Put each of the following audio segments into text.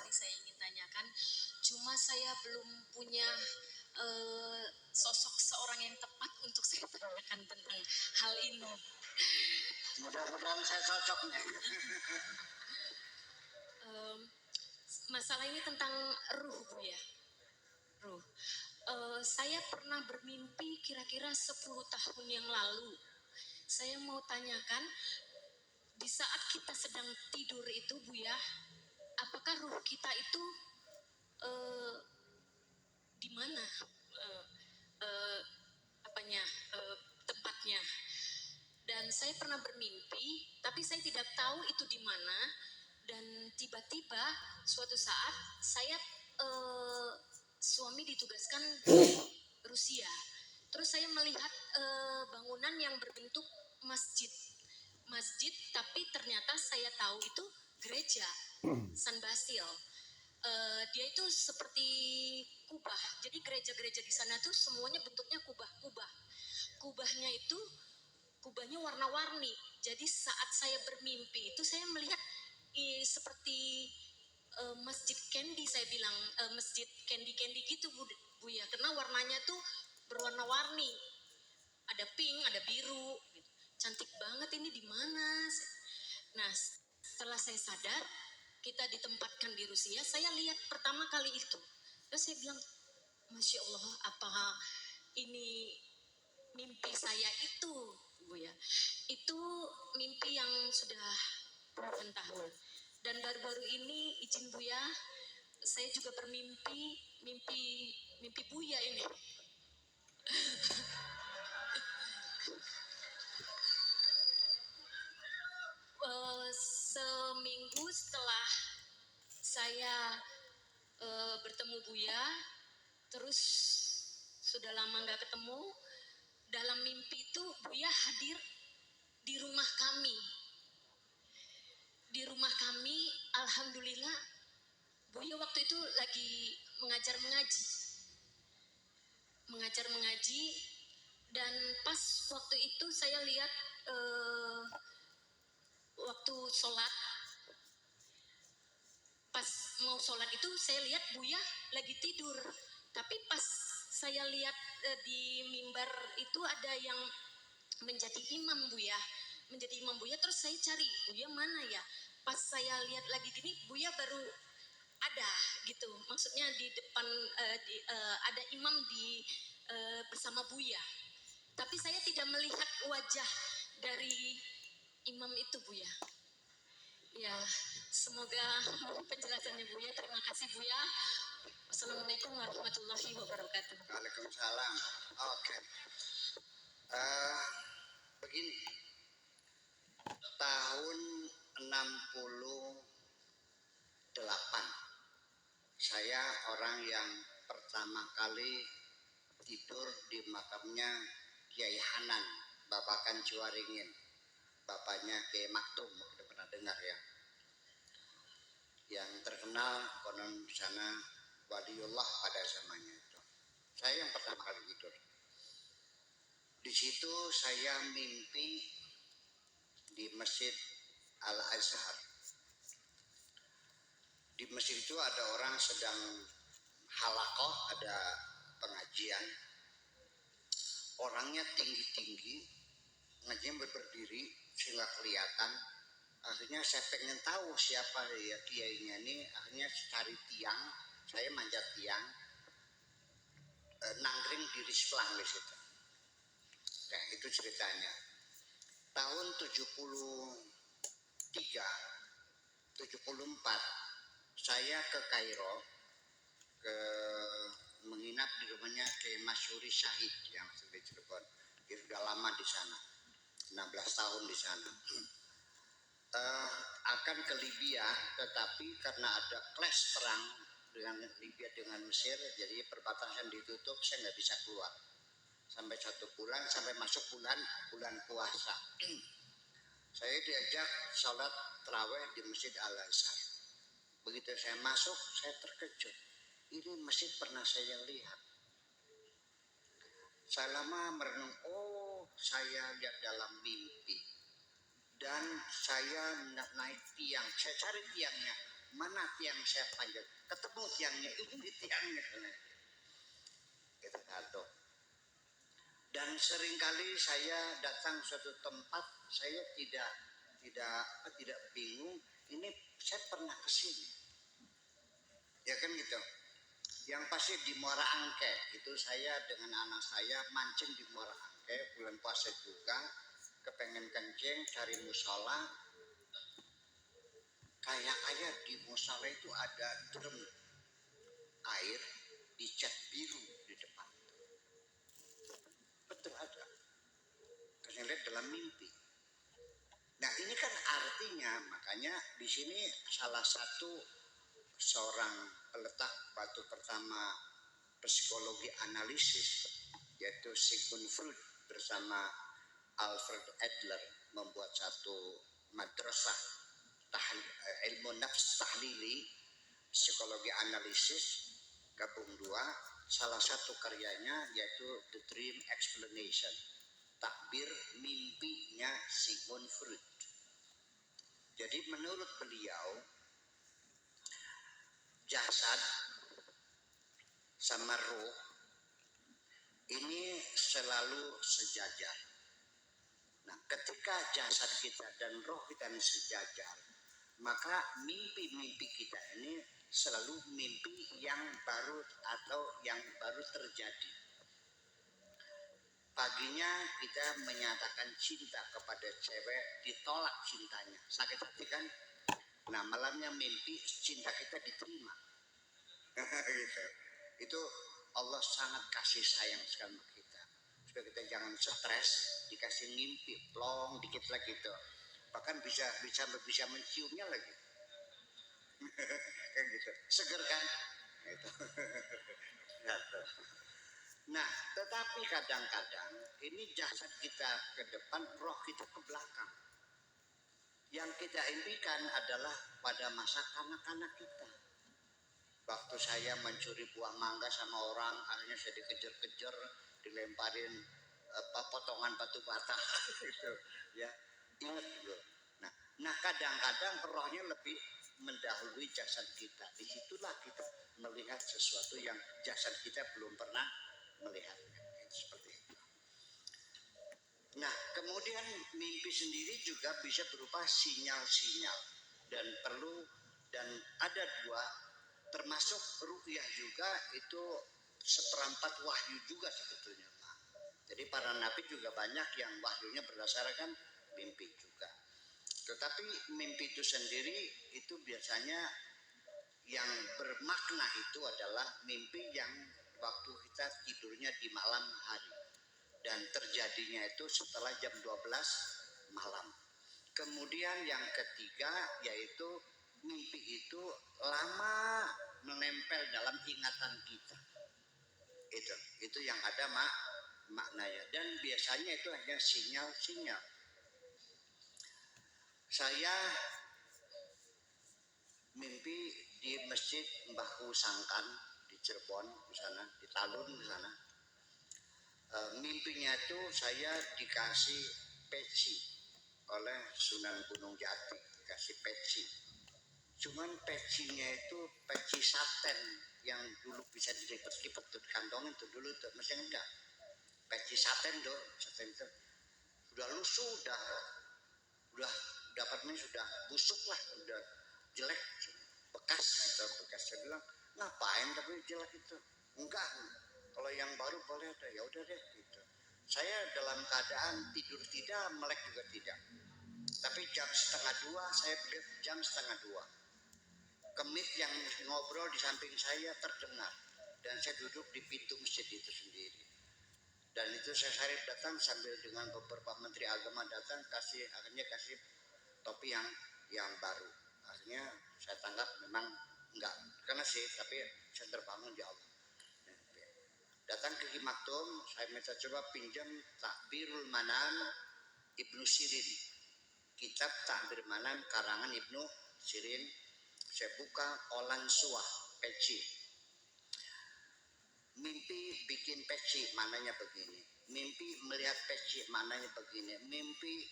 sekali saya ingin tanyakan. Cuma saya belum punya sosok seorang yang tepat untuk saya tanyakan tentang hal ini. Mudah-mudahan saya cocoknya. Masalah ini tentang ruh, Bu ya. Ruh. Saya pernah bermimpi kira-kira 10 tahun yang lalu. Saya mau tanyakan, di saat kita sedang tidur itu, Bu ya, apakah ruh kita itu di mana tempatnya? Dan saya pernah bermimpi, tapi saya tidak tahu itu di mana. Dan tiba-tiba suatu saat saya suami ditugaskan di Rusia. Terus saya melihat bangunan yang berbentuk masjid, tapi ternyata saya tahu itu gereja San Basil. Dia itu seperti kubah. Jadi gereja-gereja di sana tuh semuanya bentuknya kubah-kubah. Kubahnya warna-warni. Jadi saat saya bermimpi itu saya melihat seperti masjid candy, saya bilang masjid candy gitu, Bu ya, karena warnanya tuh berwarna-warni, ada pink, ada biru, cantik banget, ini di mana? Nah, setelah saya sadar kita ditempatkan di Rusia, saya lihat pertama kali itu, terus saya bilang, Masya Allah, apa ini mimpi saya itu, Bu ya? Itu mimpi yang sudah puluhan tahun. Dan baru-baru ini izin Buya, saya juga bermimpi mimpi Buya ini. Seminggu setelah saya bertemu Buya, terus sudah lama nggak ketemu, dalam mimpi itu Buya hadir di rumah kami. Di rumah kami, alhamdulillah, Buya waktu itu lagi mengajar mengaji, dan pas waktu itu saya lihat waktu sholat, pas mau sholat itu saya lihat Buya lagi tidur, tapi pas saya lihat di mimbar itu ada yang menjadi imam Buya, terus saya cari Buya mana ya, pas saya lihat lagi gini Buya baru ada gitu, maksudnya di depan ada imam di bersama Buya, tapi saya tidak melihat wajah dari imam itu Buya. Ya, semoga penjelasannya Buya. Terima kasih Buya. Wassalamualaikum warahmatullahi wabarakatuh. Waalaikumsalam. Oke. Begini, tahun 68 saya orang yang pertama kali tidur di makamnya Kiai Hanan Babakan Juaringin, bapaknya Kiai Maktum, udah pernah dengar ya, yang terkenal konon di sana waliullah pada zamannya itu. Saya yang pertama kali tidur di situ, saya mimpi di Masjid Al-Azhar. Di masjid itu ada orang sedang halakoh, ada pengajian. Orangnya tinggi-tinggi, ngajinya berdiri sehingga kelihatan. Akhirnya saya pengen tahu siapa ya kiainya ini. Akhirnya cari tiang, saya manjat tiang, nangkring di Risplang di situ. Nah, itu ceritanya. Tahun 73, 74 saya ke Kairo, menginap di rumahnya Kiai Masyuri Syahid yang di Cirebon. Dia sudah lama di sana, 16 tahun di sana. Akan ke Libya, tetapi karena ada clash perang dengan Libya dengan Mesir, jadi perbatasan ditutup, saya nggak bisa keluar sampai 1 bulan, sampai masuk bulan puasa. Saya diajak sholat tarawih di Masjid Al-Azhar. Begitu saya masuk, saya terkejut. Ini masjid pernah saya lihat. Saya lama merenung, oh saya lihat dalam mimpi. Dan saya naik tiang, saya cari tiangnya, mana tiang saya panjat, ketemu tiangnya, ini tiangnya, gitu satu. Dan seringkali saya datang suatu tempat, saya tidak bingung, ini saya pernah kesini, ya kan gitu. Yang pasti di Muara Angke itu saya dengan anak saya mancing di Muara Angke, bulan puasa juga, kepengen kencing cari musola, kayak di musola itu ada drum air dicat biru di depan, betul ada, saya lihat dalam mimpi. Nah ini kan artinya, makanya di sini salah satu seorang peletak batu pertama psikologi analisis yaitu Sigmund Freud bersama Alfred Adler membuat satu madrasah ilmu nafs tahlili psikologi analisis gabung dua, salah satu karyanya yaitu The Dream Explanation, takbir mimpinya Sigmund Freud. Jadi menurut beliau jasad sama roh ini selalu sejajar. Nah, ketika jasad kita dan roh kita ini sejajar, maka mimpi-mimpi kita ini selalu mimpi yang baru atau yang baru terjadi. Paginya kita menyatakan cinta kepada cewek, ditolak cintanya, sakit hati kan? Nah, malamnya mimpi cinta kita diterima. Gitu. Itu Allah sangat kasih sayang sama kita. Supaya kita jangan stres, dikasih mimpi plong dikit lagi gitu. Bahkan bisa menciumnya lagi. Kayak gitu. Seger kan? Gitu. Nah, tetapi kadang-kadang ini jasad kita ke depan, roh kita ke belakang. Yang kita impikan adalah pada masa kanak-kanak kita. Waktu saya mencuri buah mangga sama orang, akhirnya saya dikejar-kejar, dilemparin potongan batu bata, gitu, ya, ingat gitu. Nah, kadang-kadang rohnya lebih mendahului jasad kita. Disitulah kita melihat sesuatu yang jasad kita belum pernah melihatnya. Seperti itu. Nah, kemudian mimpi sendiri juga bisa berupa sinyal-sinyal dan ada dua, termasuk ru'yah juga itu seperempat wahyu juga sebetulnya. Jadi para nabi juga banyak yang wahyunya berdasarkan mimpi juga. Tetapi mimpi itu sendiri itu biasanya yang bermakna itu adalah mimpi yang waktu kita tidurnya di malam hari dan terjadinya itu setelah jam 12 malam. Kemudian yang ketiga yaitu mimpi itu lama menempel dalam ingatan kita. Itu yang ada maknanya, dan biasanya itu hanya sinyal-sinyal. Saya mimpi di masjid Mbahku Sangkan di Cirebon di sana, di Talun di sana. Mimpinya itu saya dikasih peci oleh Sunan Gunung Jati, dikasih peci. Cuman pecinya itu peci saten yang dulu bisa dilipet-lipet tuh kantongin tuh dulu tuh, masih enggak. Peci saten tuh, saten itu udah lusuh, udah dapatnya sudah busuk lah, udah jelek, bekas gitu, bekas. Saya bilang ngapain tapi jelek itu? Enggak, kalau yang baru boleh ada, ya udah deh gitu. Saya dalam keadaan tidur tidak, melek juga tidak. Tapi jam 1:30 saya beliau jam 1:30. Kemit yang ngobrol di samping saya terdengar dan saya duduk di pintu masjid itu sendiri. Dan itu saya Syarif datang sambil dengan beberapa menteri agama datang akhirnya kasih topi yang baru. Akhirnya saya tanggap memang enggak karena sih, tapi saya terbangun di Allah. Datang ke Himaktum, saya minta coba pinjam Takbirul Manan Ibnu Sirin, kitab Takbir Manan karangan Ibnu Sirin. Saya buka Olan Suah peci. Mimpi bikin peci mananya begini, mimpi melihat peci mananya begini, mimpi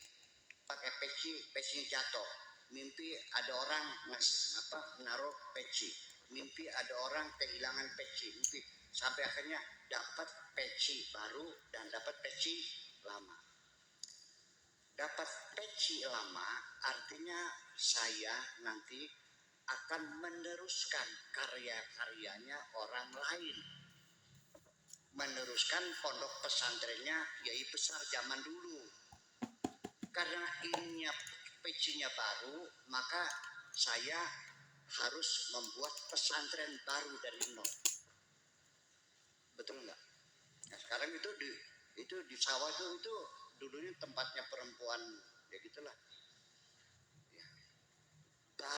pakai peci, pecinya jatuh, mimpi ada orang naruh peci, mimpi ada orang kehilangan peci, mimpi sampai akhirnya dapat peci baru dan dapat peci lama. Dapat peci lama artinya saya nanti akan meneruskan karya-karyanya orang lain, meneruskan pondok pesantrennya Kiai Besar zaman dulu. Karena ininya pecinya baru, maka saya harus membuat pesantren baru dari nol. Betul nggak? Nah, sekarang itu di sawah itu dulunya tempatnya perempuan, ya gitulah.